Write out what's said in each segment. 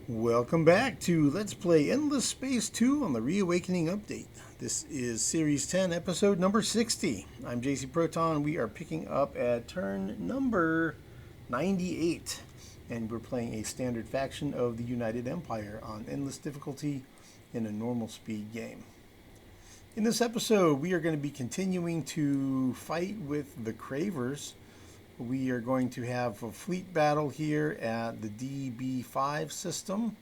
Welcome back to Let's Play Endless Space 2 on the Reawakening Update. This is Series 10, episode number 60. I'm JC Proton. We are picking up at turn number 98. And we're playing a standard faction of the United Empire on endless difficulty in a normal speed game. In this episode, we are going to be continuing to fight with the Cravers. We are going to have a fleet battle here at the DB5 system.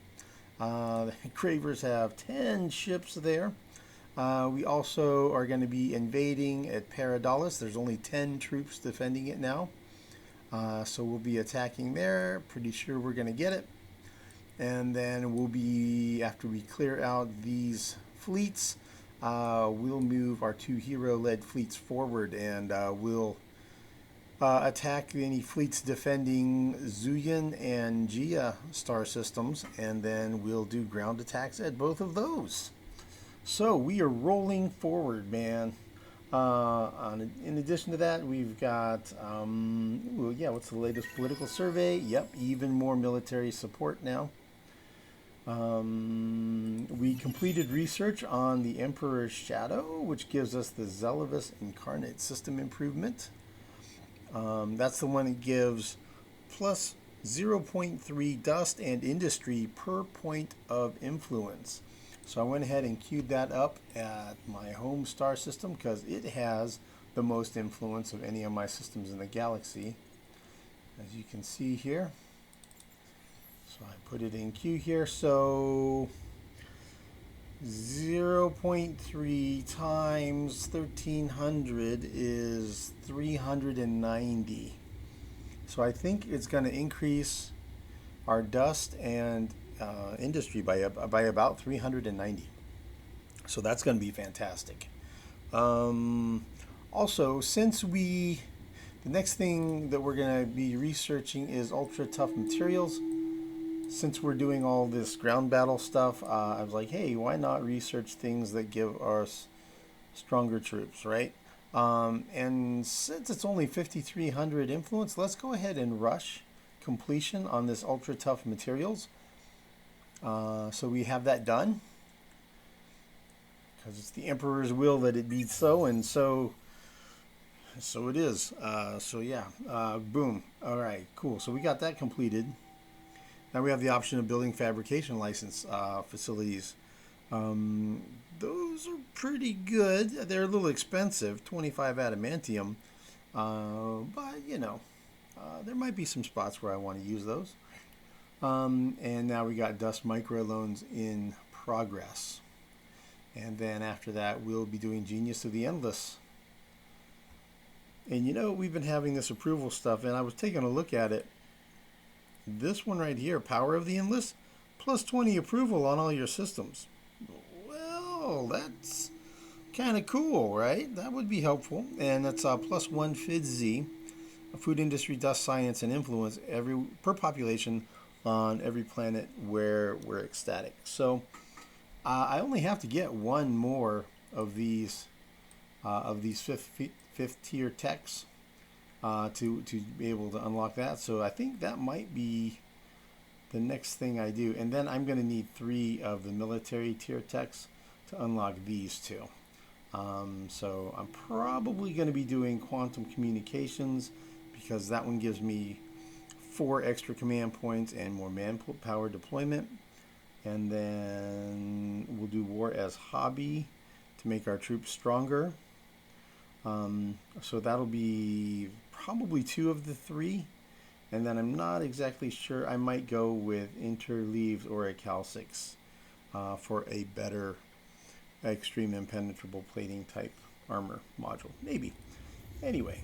The Cravers have 10 ships there. We also are going to be invading at Paradalis. There's only 10 troops defending it now. So we'll be attacking there. Pretty sure we're going to get it. And then we'll be, after we clear out these fleets, we'll move our two hero-led fleets forward and we'll attack any fleets defending Zuyun and Ja star systems, and then we'll do ground attacks at both of those. So we are rolling forward, man. In addition to that, we've got, what's the latest political survey? Yep, even more military support now. We completed research on the Emperor's Shadow, which gives us the Zelevas Incarnate system improvement. That's the one that gives plus 0.3 dust and industry per point of influence. So I went ahead and queued that up at my home star system because it has the most influence of any of my systems in the galaxy, as you can see here. So I put it in queue here. So 0.3 times 1300 is 390. So I think it's going to increase our dust and industry by about 390. So that's going to be fantastic. Also, since the next thing that we're going to be researching is Ultratough Materials. Since we're doing all this ground battle stuff, I was like, hey, why not research things that give us stronger troops, right? And since it's only 5,300 influence, let's go ahead and rush completion on this Ultratough Materials. So we have that done. Because it's the Emperor's will that it be so, and so it is. Boom. All right, cool. So we got that completed. Now we have the option of building fabrication license facilities. Those are pretty good. They're a little expensive, 25 adamantium. But, there might be some spots where I want to use those. And now we got dust microloans in progress. And then after that, we'll be doing Genius of the Endless. And we've been having this approval stuff, and I was taking a look at it. This one right here, Power of the Endless, plus 20 approval on all your systems. Well, that's kind of cool, right? That would be helpful. And that's plus 1 FIDZ, food industry, dust, science, and influence per population on every planet where we're ecstatic. So I only have to get one more of these fifth tier techs. To be able to unlock that. So I think that might be the next thing I do. And then I'm going to need 3 of the military tier techs to unlock these 2. So I'm probably going to be doing quantum communications because that one gives me 4 extra command points and more manpower deployment. And then we'll do war as hobby to make our troops stronger. So that'll be probably 2 of the 3, and then I'm not exactly sure. I might go with interleaves or a Cal 6 for a better extreme impenetrable plating type armor module, maybe. Anyway,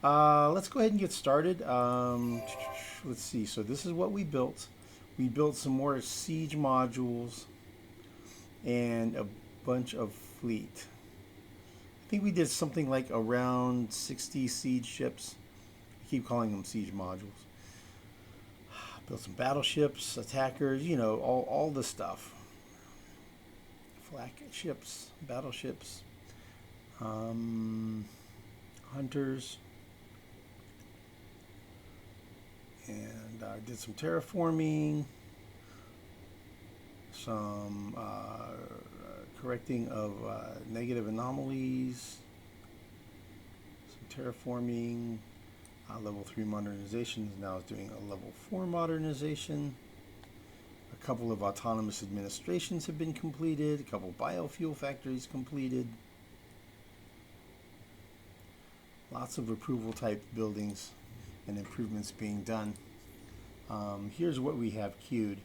let's go ahead and get started. Let's see. So this is what we built. We built some more siege modules and a bunch of fleet. I think we did something like around 60 siege ships. I keep calling them siege modules. Built some battleships, attackers, all the stuff. Flak ships, battleships, hunters, and I did some terraforming, some correcting of negative anomalies, some terraforming, level 3 modernizations. Now it's doing a level 4 modernization. A couple of autonomous administrations have been completed, a couple biofuel factories completed. Lots of approval type buildings and improvements being done. Here's what we have queued.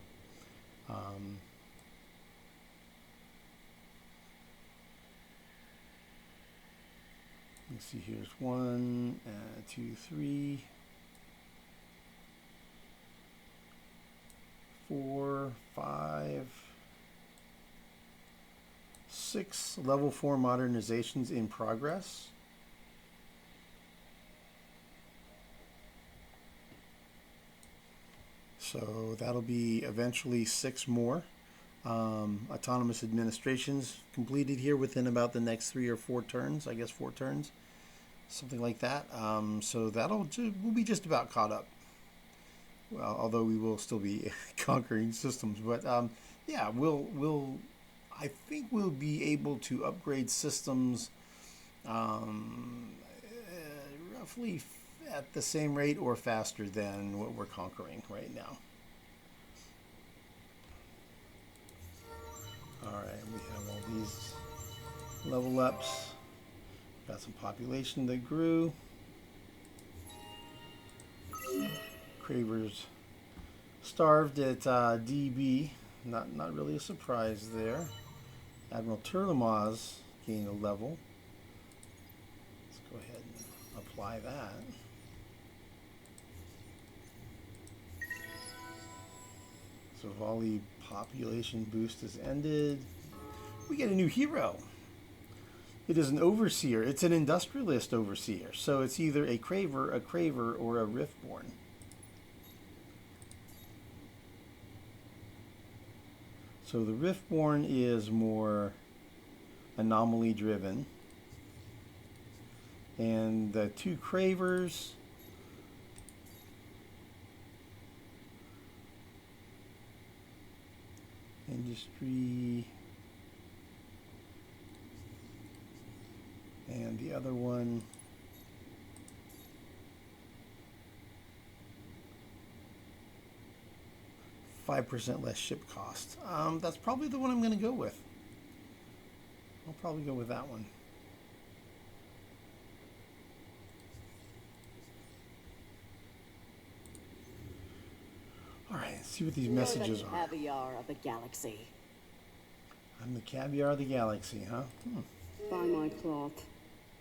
Let's see, here's 1, 2, 3, 4, 5, 6 level 4 modernizations in progress. So that'll be eventually 6 more. Autonomous administrations completed here within about the next 3 or 4 turns, I guess 4 turns, something like that. So we'll be just about caught up. Well, although we will still be conquering systems, but yeah, I think we'll be able to upgrade systems roughly at the same rate or faster than what we're conquering right now. Alright, we have all these level ups. Got some population that grew. Cravers starved at DB. Not really a surprise there. Admiral Turlamaz gained a level. Let's go ahead and apply that. So volley population boost has ended. We get a new hero. It is an overseer. It's an industrialist overseer. So it's either a Craver, or a Riftborn. So the Riftborn is more anomaly driven. And the 2 Cravers industry, and the other one %5 less ship cost. That's probably the one I'm going to go with. I'll probably go with that one. All right, let's see what these messages You're the are. caviar of the galaxy. I'm the caviar of the galaxy, huh? By my cloth,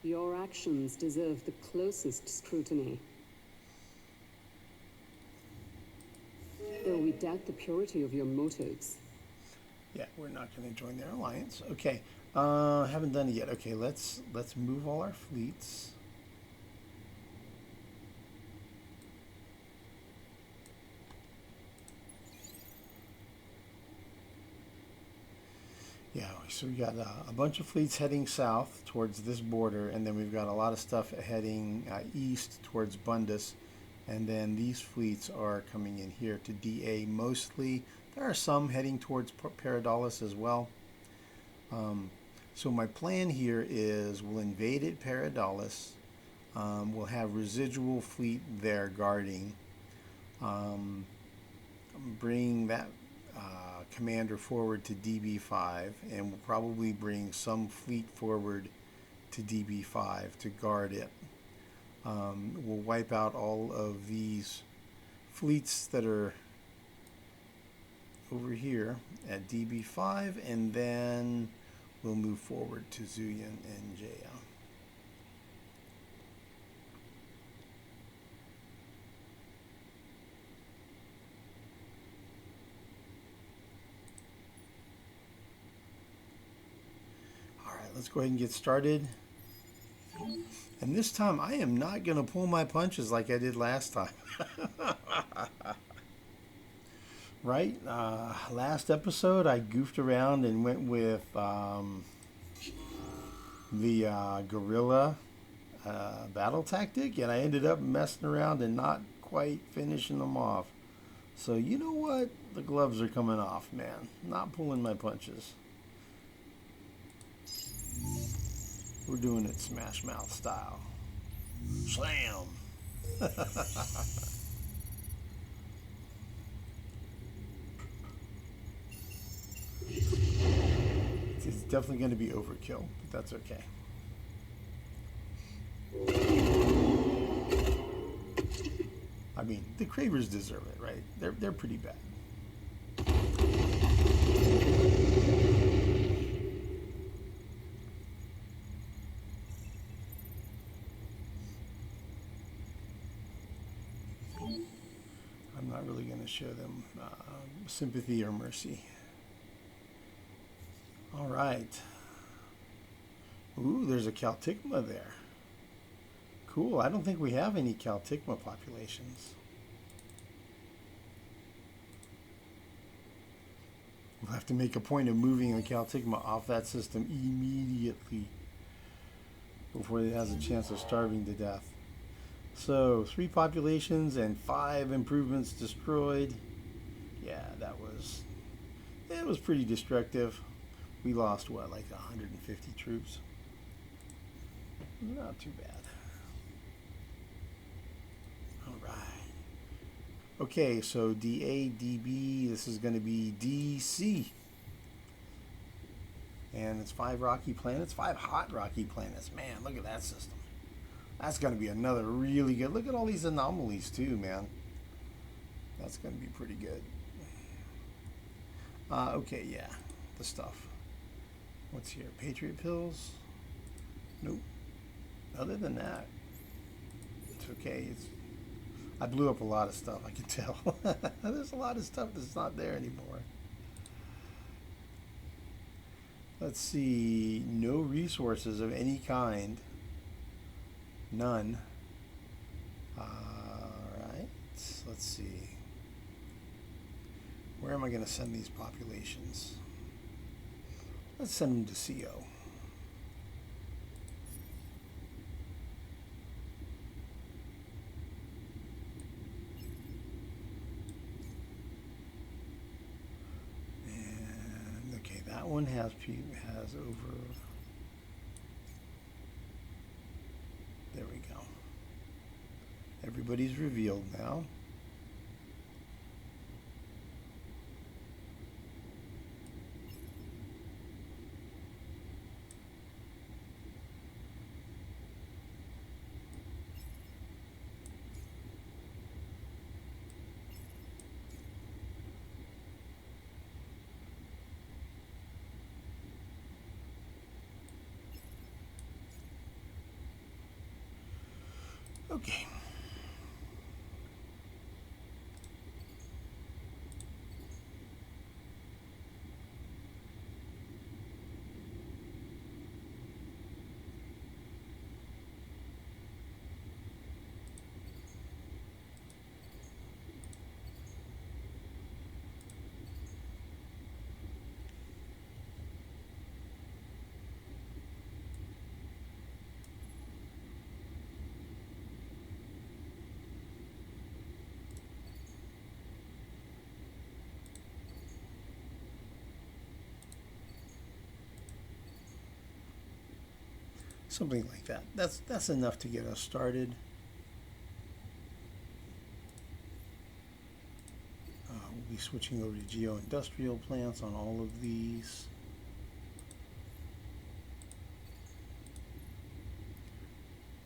your actions deserve the closest scrutiny. Though we doubt the purity of your motives. Yeah, we're not going to join their alliance. Okay, haven't done it yet. Okay, let's move all our fleets. Yeah, so we got a bunch of fleets heading south towards this border, and then we've got a lot of stuff heading east towards Bundus, and then these fleets are coming in here to DA mostly. There are some heading towards Paradalis as well. So my plan here is we'll invade at Paradalis. We'll have residual fleet there guarding. Bring that commander forward to DB5, and we'll probably bring some fleet forward to DB5 to guard it. We'll wipe out all of these fleets that are over here at DB5, and then we'll move forward to Zuyun and Ja. Let's go ahead and get started. And this time I am not going to pull my punches like I did last time. Right? Last episode I goofed around and went with the guerrilla battle tactic, and I ended up messing around and not quite finishing them off. So you know what? The gloves are coming off, man. Not pulling my punches. We're doing it Smash Mouth style. Slam! It's definitely going to be overkill, but that's okay. I mean, the Cravers deserve it, right? They're pretty bad. I'm not really going to show them sympathy or mercy. All right. Ooh, there's a Caltigma there. Cool. I don't think we have any Caltigma populations. We'll have to make a point of moving a Caltigma off that system immediately before it has a chance of starving to death. So 3 populations and 5 improvements destroyed. Yeah, it was pretty destructive. We lost what, like 150 troops? Not too bad. All right. Okay, so DA, DB, this is going to be DC. And it's 5 rocky planets, 5 hot rocky planets. Man, look at that system. That's going to be another really good. Look at all these anomalies too, man. That's going to be pretty good. Okay, yeah, the stuff. What's here? Patriot pills? Nope. Other than that, it's okay. I blew up a lot of stuff, I can tell. There's a lot of stuff that's not there anymore. Let's see. No resources of any kind. None. Alright. Let's see. Where am I going to send these populations? Let's send them to CO. And okay, that one has over. There we go. Everybody's revealed now. Okay. Something like that. That's enough to get us started. We'll be switching over to geo-industrial plants on all of these.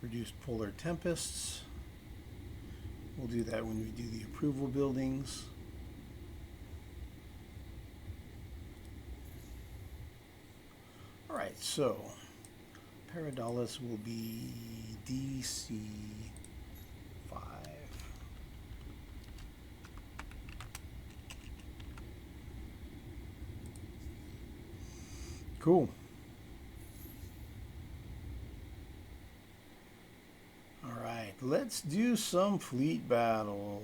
Reduced polar tempests. We'll do that when we do the approval buildings. All right, so Paradalis will be DC 5. Cool. All right, let's do some fleet battles.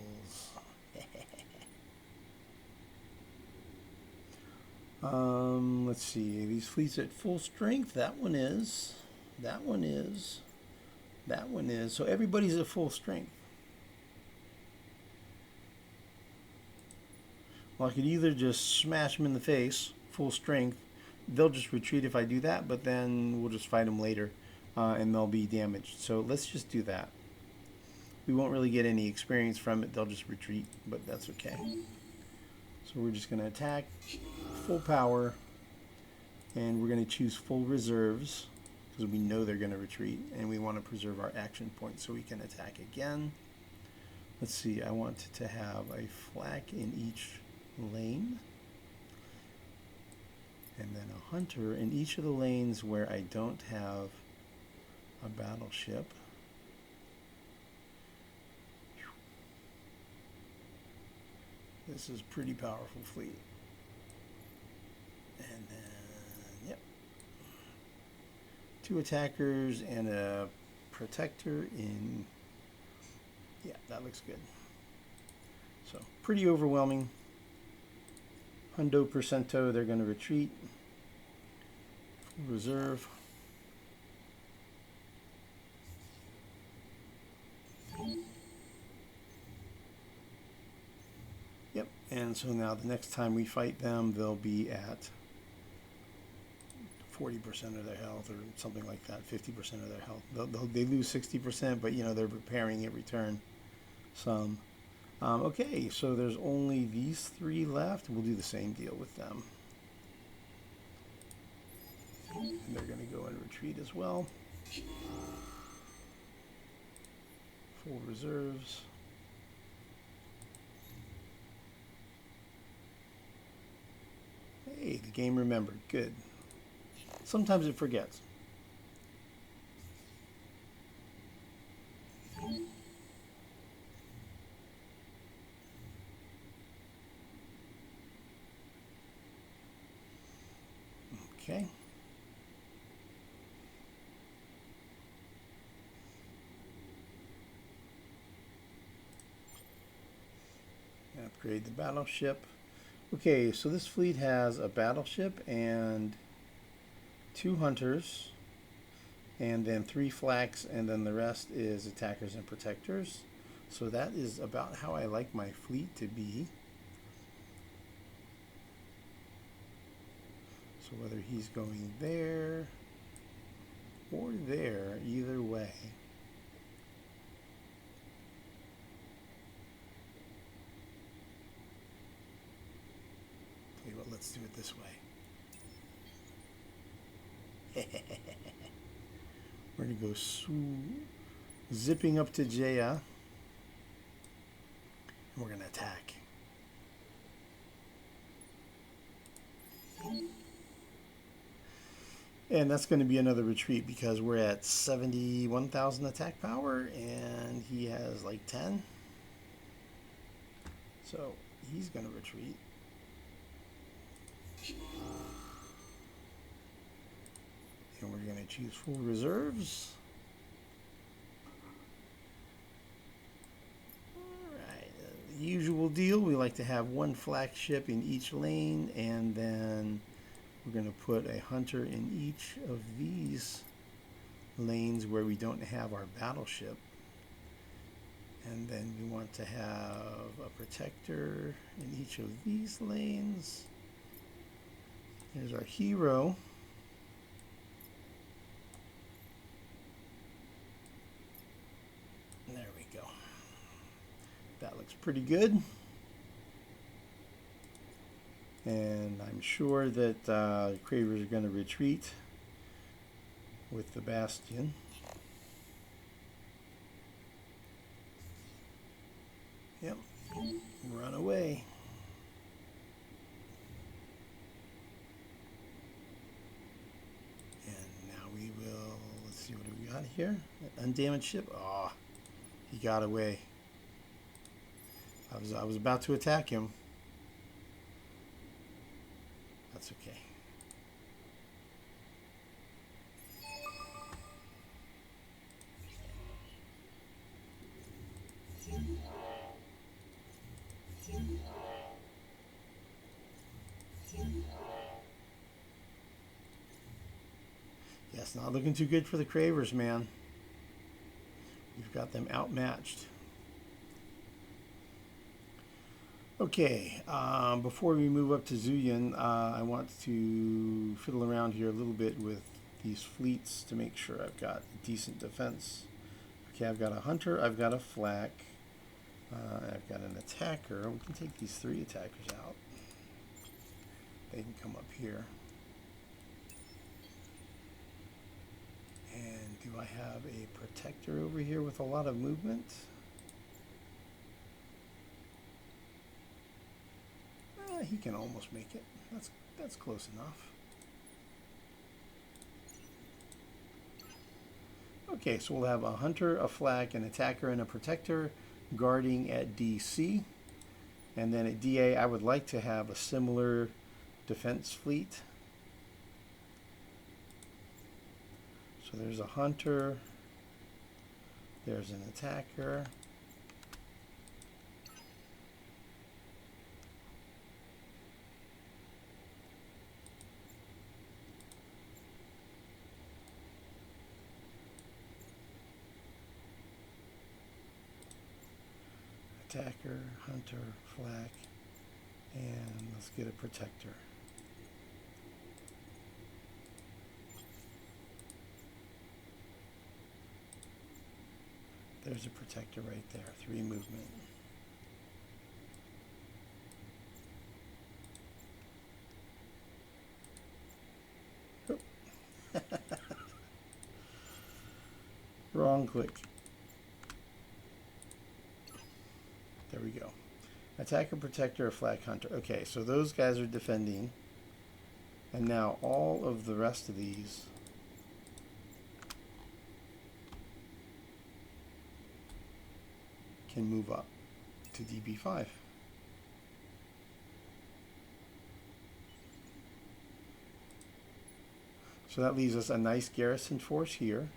Let's see. These fleets at full strength. That one is. That one is. That one is. So everybody's at full strength. Well, I could either just smash them in the face, full strength. They'll just retreat if I do that, but then we'll just fight them later, and they'll be damaged. So let's just do that. We won't really get any experience from it. They'll just retreat, but that's okay. So we're just going to attack full power, and we're going to choose full reserves because we know they're going to retreat, and we want to preserve our action points so we can attack again. Let's see, I want to have a flak in each lane, and then a hunter in each of the lanes where I don't have a battleship. This is a pretty powerful fleet. And then, yep. 2 attackers and a protector in, yeah, that looks good. So, pretty overwhelming. Hundo percento, they're going to retreat. Reserve. Yep, and so now the next time we fight them, they'll be at 40% of their health or something like that, 50% of their health. They lose 60%, but you know, they're repairing every turn some. Okay, so there's only these 3 left. We'll do the same deal with them. And they're going to go and retreat as well. Full reserves. Hey, the game remembered. Good. Sometimes it forgets. Okay. Upgrade the battleship. Okay, so this fleet has a battleship and 2 hunters, and then 3 flaks, and then the rest is attackers and protectors. So that is about how I like my fleet to be. So whether he's going there or there, either way. Tell you what, let's do it this way. We're going to go zipping up to Jeia, and we're going to attack. And that's going to be another retreat because we're at 71,000 attack power and he has like 10. So he's going to retreat. And we're going to choose full reserves. Alright, the usual deal. We like to have 1 flagship in each lane, and then we're going to put a hunter in each of these lanes where we don't have our battleship. And then we want to have a protector in each of these lanes. Here's our hero. There we go. That looks pretty good. And I'm sure that Cravers are going to retreat with the Bastion. Yep, run away. And now we will, let's see, what do we got here? An undamaged ship. Oh, he got away. I was about to attack him. That's okay. Yes, not looking too good for the Cravers, man. We've got them outmatched. Okay, before we move up to Zuyun, I want to fiddle around here a little bit with these fleets to make sure I've got decent defense. Okay, I've got a hunter, I've got a flak, I've got an attacker. We can take these 3 attackers out. They can come up here. And do I have a protector over here with a lot of movement? He can almost make it. That's close enough. Okay, so we'll have a hunter, a flak, an attacker, and a protector guarding at DC. And then at DA, I would like to have a similar defense fleet. So there's a hunter, there's an attacker. Attacker, hunter, flak, and let's get a protector. There's a protector right there, 3 movement. Wrong click. There we go. Attacker, protector, flak, hunter. Okay, so those guys are defending. And now all of the rest of these can move up to DB5. So that leaves us a nice garrison force here.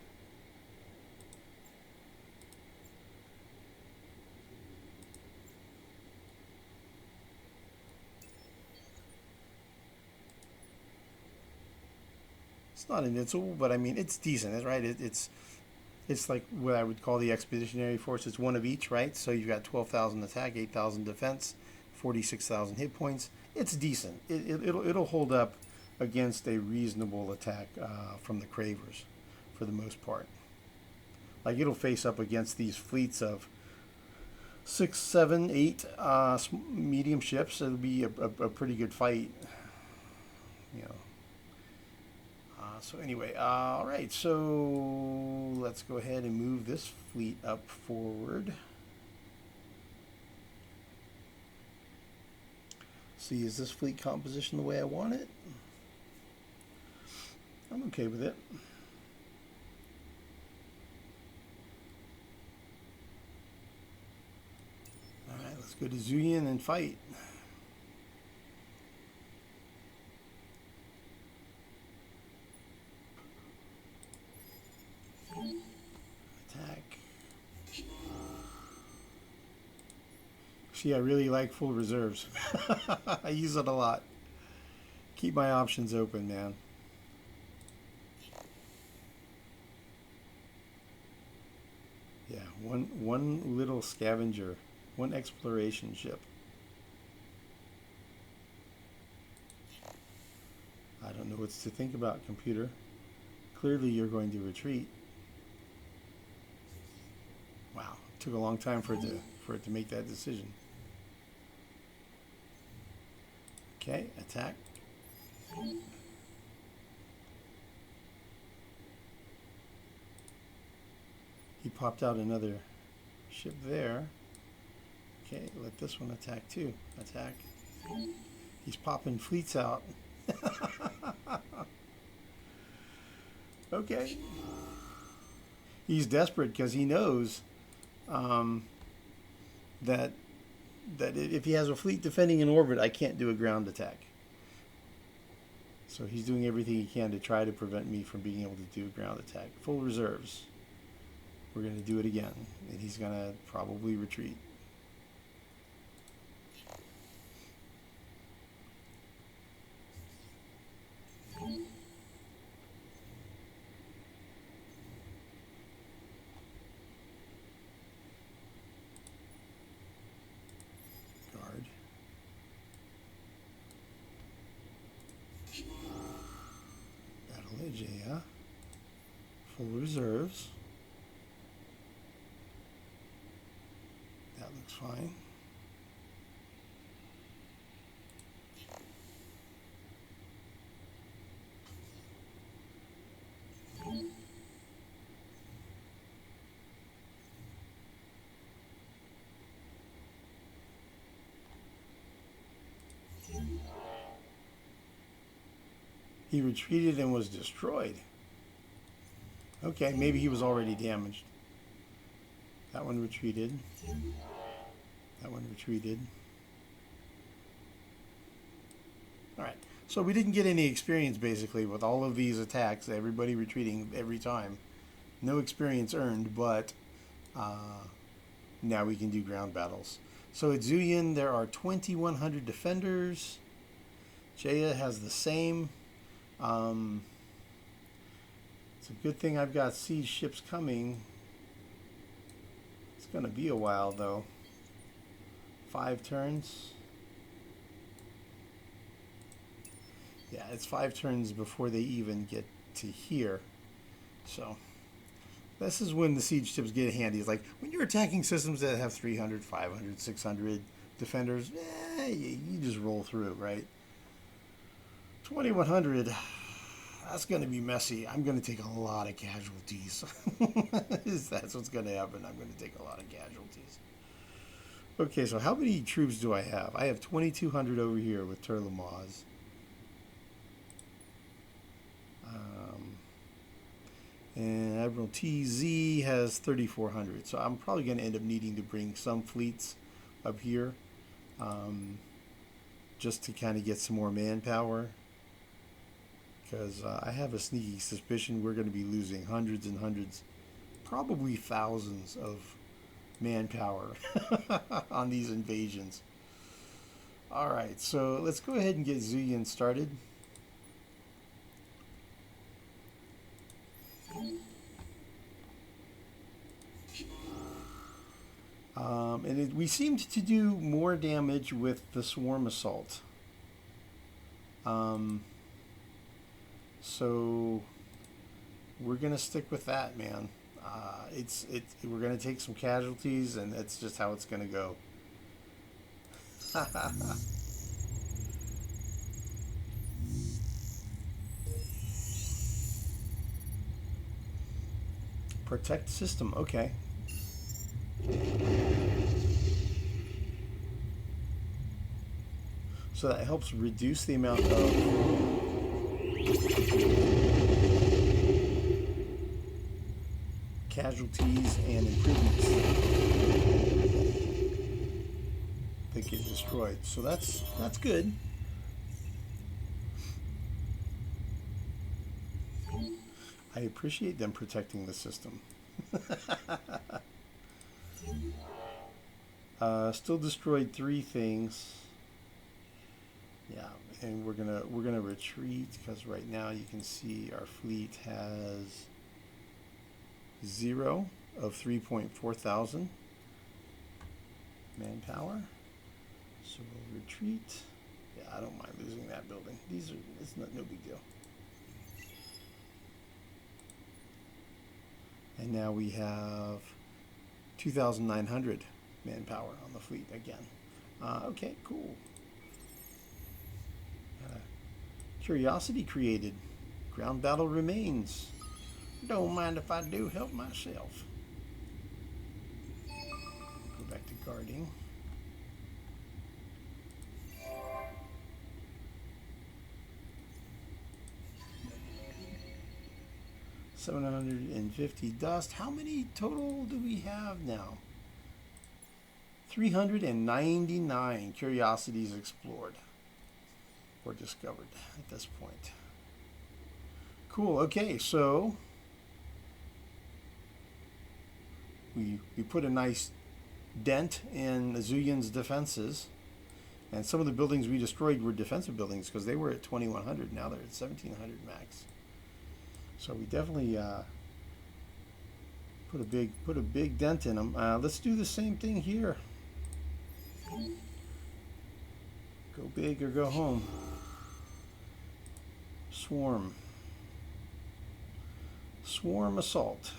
It's not invincible, but I mean, it's decent, right? It's like what I would call the expeditionary force. It's one of each, right? So you've got 12,000 attack, 8,000 defense, 46,000 hit points. It's decent. It'll hold up against a reasonable attack from the Cravers, for the most part. Like, it'll face up against these fleets of 6, 7, 8 medium ships. It'll be a pretty good fight, you know. So anyway, all right, so let's go ahead and move this fleet up forward. See, is this fleet composition the way I want it? I'm okay with it. All right, let's go to Zuyun and fight. Attack. See, I really like full reserves. I use it a lot. Keep my options open, man. Yeah, one little scavenger, one exploration ship. I don't know what to think about, computer. Clearly you're going to retreat. Wow, it took a long time for it to make that decision. Okay, attack. He popped out another ship there. Okay, let this one attack too. Attack. He's popping fleets out. Okay. He's desperate because he knows that if he has a fleet defending in orbit, I can't do a ground attack. So he's doing everything he can to try to prevent me from being able to do a ground attack. Full reserves. We're going to do it again, and he's going to probably retreat. Guard. Jeia, full reserves. That looks fine. He retreated and was destroyed. Okay, maybe he was already damaged. That one retreated. That one retreated. Alright, so we didn't get any experience basically with all of these attacks, everybody retreating every time. No experience earned, but now we can do ground battles. So at Zuyun there are 2,100 defenders. Jeia has the same. It's a good thing I've got siege ships coming. It's going to be a while though. 5 turns. Yeah, it's 5 turns before they even get to here. So this is when the siege ships get handy. It's like when you're attacking systems that have 300, 500, 600 defenders, you just roll through, right? 2,100, that's going to be messy. I'm going to take a lot of casualties. That's what's going to happen. I'm going to take a lot of casualties. Okay, so how many troops do I have? I have 2,200 over here with Turlamaz. And Admiral TZ has 3,400. So I'm probably going to end up needing to bring some fleets up here just to kind of get some more manpower. Because I have a sneaky suspicion we're going to be losing hundreds and hundreds, probably thousands of manpower on these invasions. Alright, so let's go ahead and get Zuyun started. We seemed to do more damage with the swarm assault. So we're gonna stick with that, man. We're gonna take some casualties, and that's just how it's gonna go. Protect system, okay. So that helps reduce the amount of casualties and improvements that get destroyed. So that's good. I appreciate them protecting the system. Still destroyed 3 things. Yeah, and we're gonna retreat because right now you can see our fleet has 0 of 3.4 thousand manpower. So we'll retreat. Yeah, I don't mind losing that building. It's no big deal. And now we have 2,900 manpower on the fleet again. Okay, cool. Curiosity created. Ground battle remains. Don't mind if I do. Help myself. Go back to guarding. $750 dust. How many total do we have now? 399 curiosities explored or discovered at this point. Cool. Okay, so we put a nice dent in Zuyun's defenses, and some of the buildings we destroyed were defensive buildings because they were at 2,100. Now they're at 1,700 max. So we definitely put a big dent in them. Let's do the same thing here. Go big or go home. Swarm. Swarm assault.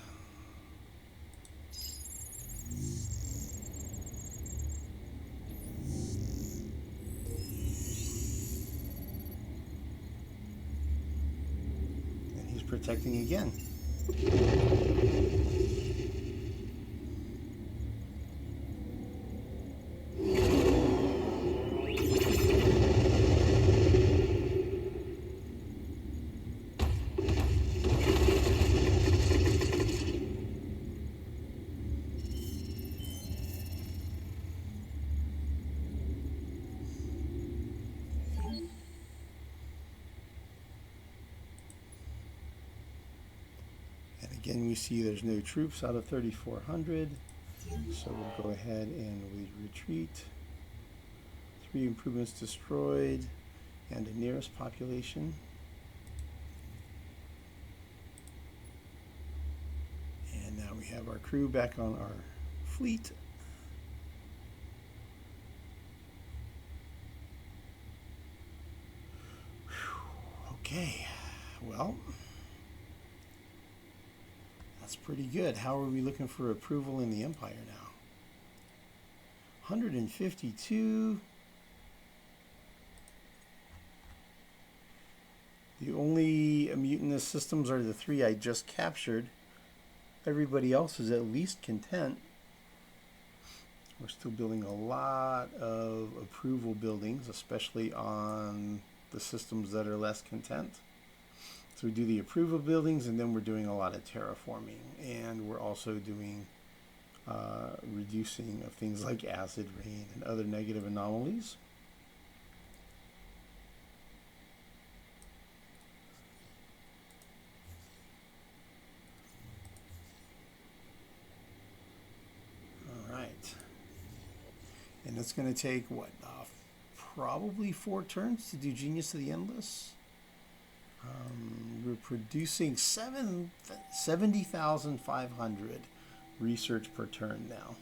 And he's protecting again. Again, we see there's no troops out of 3,400, so we'll go ahead and we retreat. 3 improvements destroyed, and a nearest population. And now we have our crew back on our fleet. Whew. Okay, well, that's pretty good. How are we looking for approval in the Empire now? 152. The only mutinous systems are the 3 I just captured. Everybody else is at least content. We're still building a lot of approval buildings, especially on the systems that are less content. So we do the approval buildings, and then we're doing a lot of terraforming, and we're also doing reducing of things like acid rain and other negative anomalies. All right, and it's going to take what, probably 4 turns to do Genius of the Endless. We're producing 70,500 research per turn now.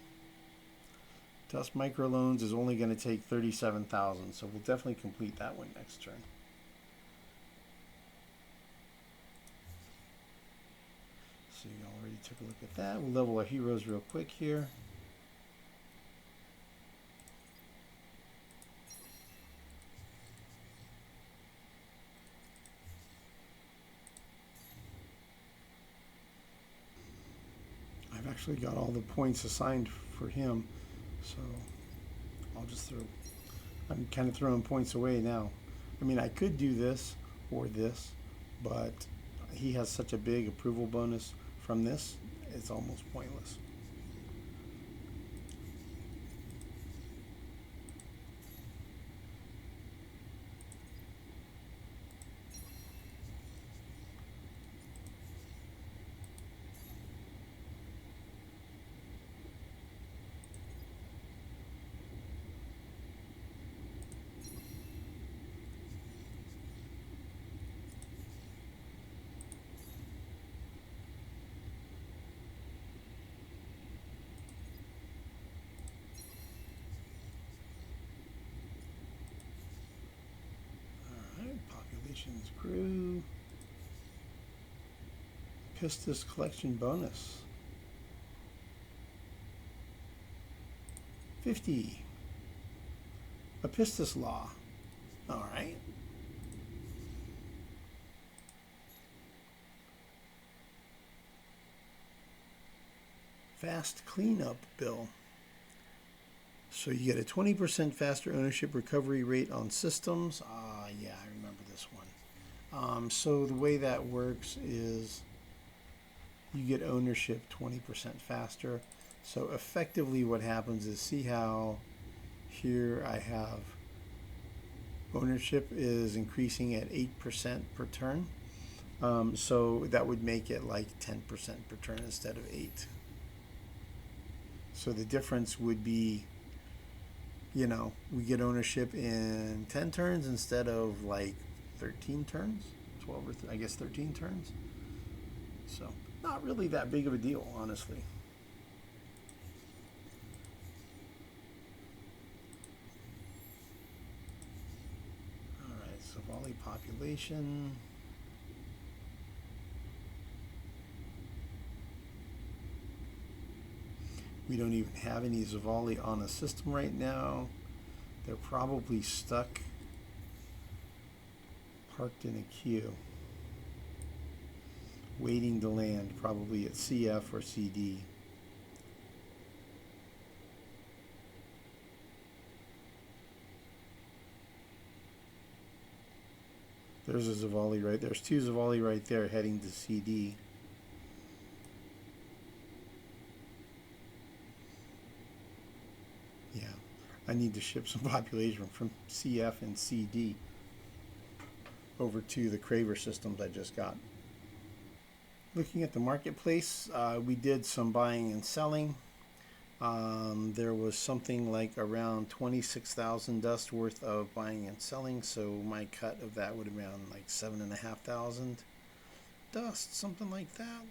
Dust Microloans is only going to take 37,000, so we'll definitely complete that one next turn. So you already took a look at that. We'll level our heroes real quick here. Actually got all the points assigned for him, so I'll just I'm kind of throwing points away now. I mean, I could do this or this, but he has such a big approval bonus from this, it's almost pointless. Populations grew. Pistis collection bonus. 50. A Pistis law. All right. Fast cleanup bill. So you get a 20% faster ownership recovery rate on systems. Yeah, I remember this one. So the way that works is you get ownership 20% faster. So effectively what happens is, see how here I have ownership is increasing at 8% per turn. So that would make it like 10% per turn instead of 8. So the difference would be, you know, we get ownership in 10 turns instead of like 13 turns, 12 or I guess 13 turns. So not really that big of a deal, honestly. All right, so volley population. We don't even have any Zavali on the system right now. They're probably stuck, parked in a queue, waiting to land, probably at CF or CD. There's a Zavali right there. There's two Zavali right there heading to CD. Yeah, I need to ship some population from CF and CD over to the Craver systems I just got. Looking at the marketplace, we did some buying and selling. There was something like around 26,000 dust worth of buying and selling, so my cut of that would have been like 7,500 dust, something like that.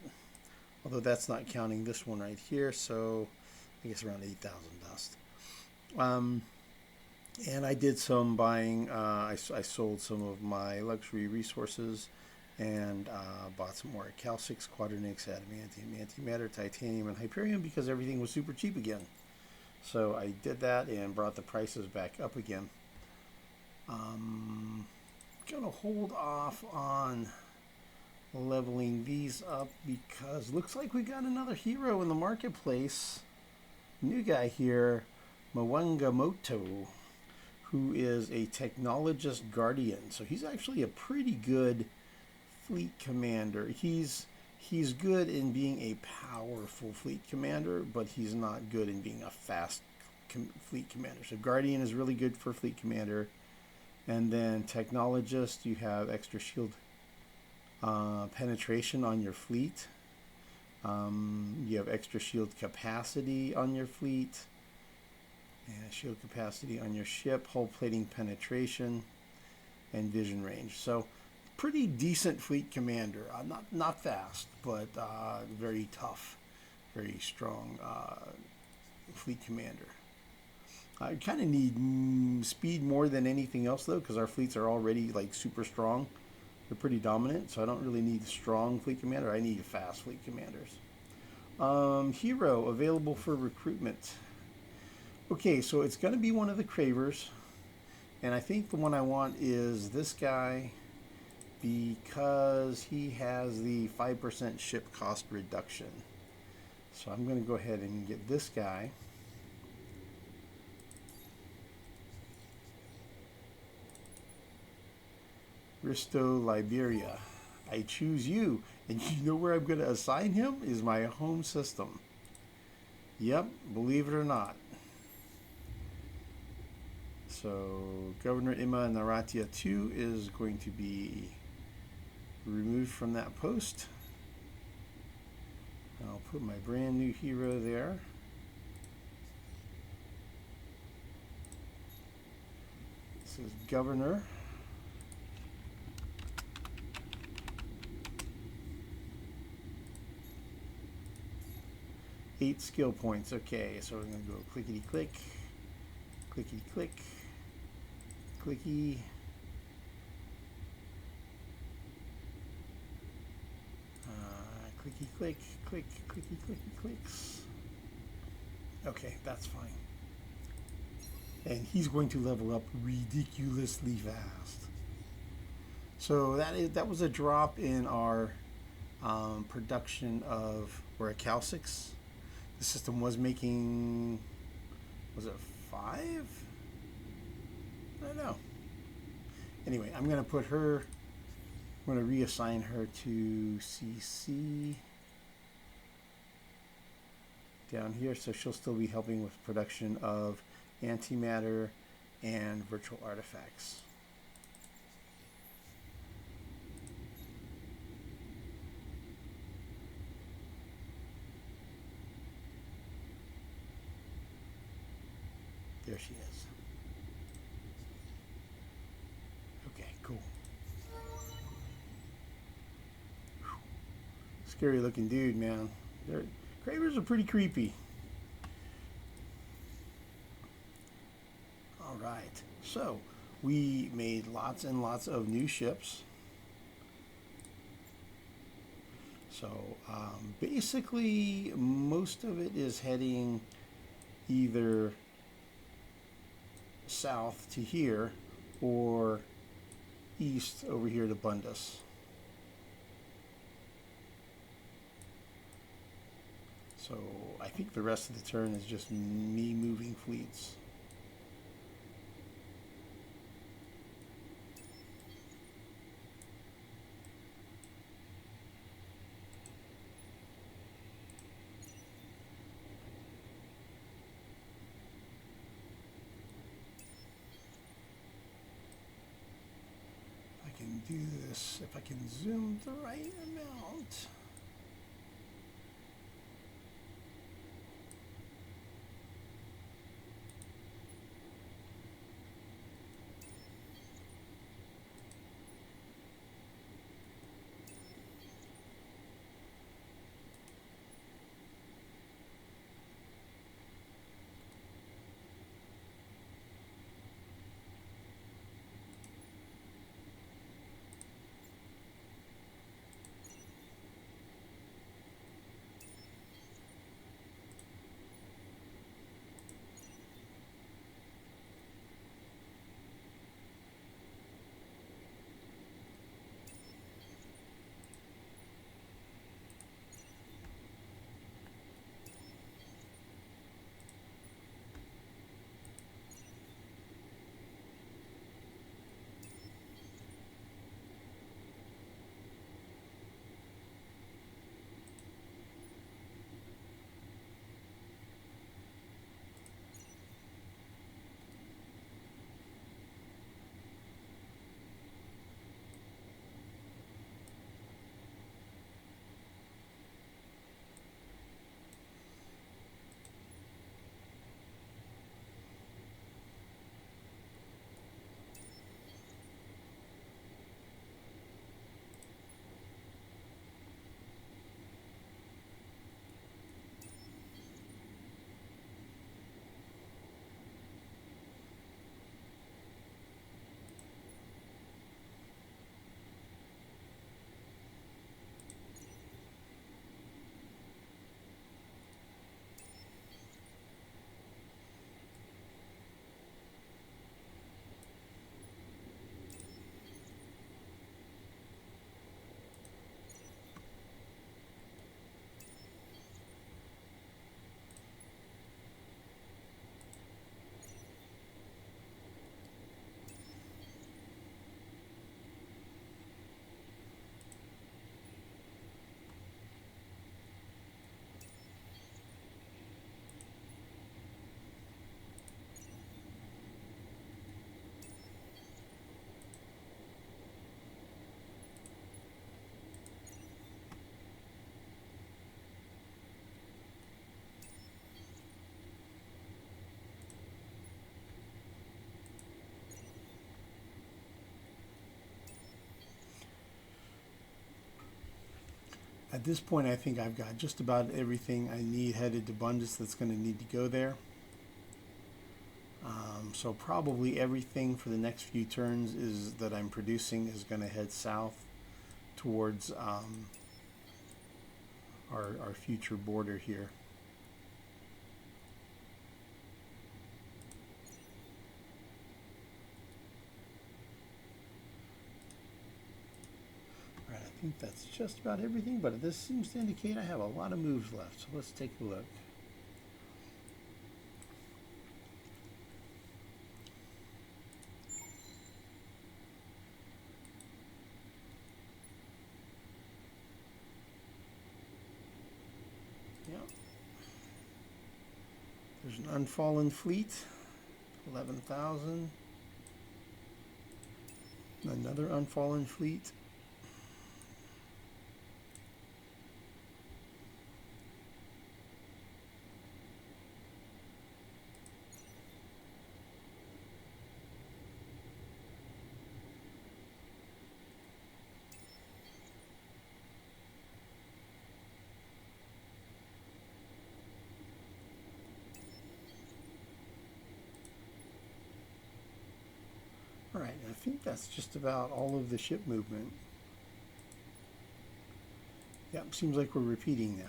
Although that's not counting this one right here, so I guess around 8,000 dust. And I did some buying. I sold some of my luxury resources and bought some more calcics, quadernix, adamantium, antimatter, titanium, and hyperium because everything was super cheap again. So I did that and brought the prices back up again. Gonna hold off on leveling these up because looks like we got another hero in the marketplace. New guy here, Mwangamoto, who is a technologist guardian. So he's actually a pretty good fleet commander. He's good in being a powerful fleet commander, but he's not good in being a fast fleet commander. So Guardian is really good for fleet commander. And then Technologist, you have extra shield penetration on your fleet. You have extra shield capacity on your fleet. And shield capacity on your ship, hull plating penetration, and vision range. So pretty decent fleet commander. Not fast, but very tough, very strong fleet commander. I kind of need speed more than anything else though, because our fleets are already like super strong. They're pretty dominant, so I don't really need a strong fleet commander. I need fast fleet commanders. Hero available for recruitment. Okay, so it's going to be one of the Cravers, and I think the one I want is this guy because he has the 5% ship cost reduction. So I'm going to go ahead and get this guy. Risto Liberia. I choose you, and you know where I'm going to assign him is my home system. Yep, believe it or not. So Governor Ima Naratia 2 is going to be removed from that post. I'll put my brand new hero there. This is Governor. Eight skill points. Okay, so we're going to go clickety click, clickety click, clicky. Clicky click, click, clicky clicky clicks. Okay, that's fine. And he's going to level up ridiculously fast. So that was a drop in our production of calcics. The system was making, was it 5? I don't know. Anyway, I'm going to put her, I'm going to reassign her to CC down here, so she'll still be helping with production of antimatter and virtual artifacts. There she is. Okay, cool. Scary looking dude, man. Cravers are pretty creepy. All right, so we made lots and lots of new ships. So basically, most of it is heading either south to here or east over here to Bundus. So I think the rest of the turn is just me moving fleets. I can do this if I can zoom the right amount. At this point, I think I've got just about everything I need headed to Bundus that's going to need to go there. So probably everything for the next few turns is that I'm producing is going to head south towards our future border here. All right, I think that's just about everything, but this seems to indicate I have a lot of moves left. So let's take a look. There's an unfallen fleet, 11,000. Another unfallen fleet. All right, I think that's just about all of the ship movement. Yep, seems like we're repeating now.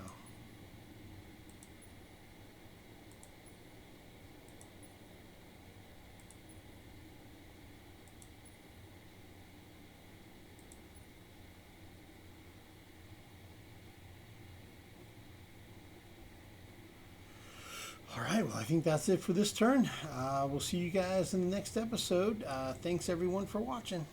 All right, well, I think that's it for this turn. We'll see you guys in the next episode. Thanks, everyone, for watching.